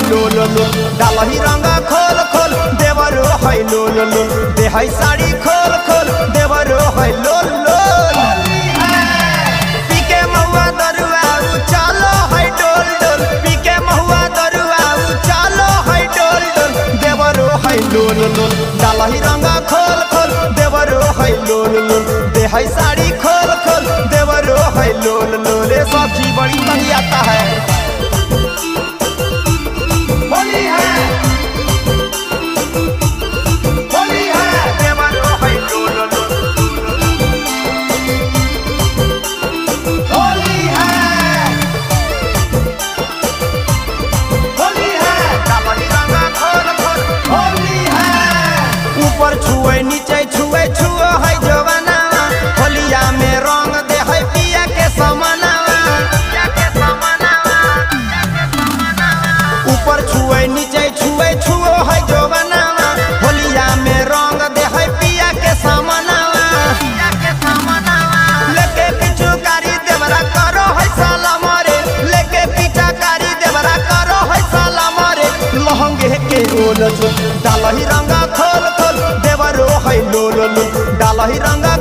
लोल लोल डालही रंगा खोल खोल देवरो है लोल लोल दे है साड़ी खोल खोल देवरो है लोल लोल पीके महुआ दरुआ चालो है डोल डोल पीके महुआ दरुआ चालो है डोल डोल देवरो है लोल लोल डालही रंगा खोल खोल देवरो है लोल लोल दे है साड़ी खोल खोल देवरो है लोल लोल सब्जी बड़ी तंगी आता है छुए नीचे छुए छुओ है जवाना होलिया में रंग दे है पिया के समानावा ऊपर छुए नीचे छुए छुओ है जवाना होलिया में रंग दे है पिया के समानावा लेके पिचुकारी देवरा करो है साला मारे लेके पिचुकारी देवरा करो है साला मारे लहंगे के ओल डालही रंगा खोल खोल देवरो है लोल लोल डालही रंगा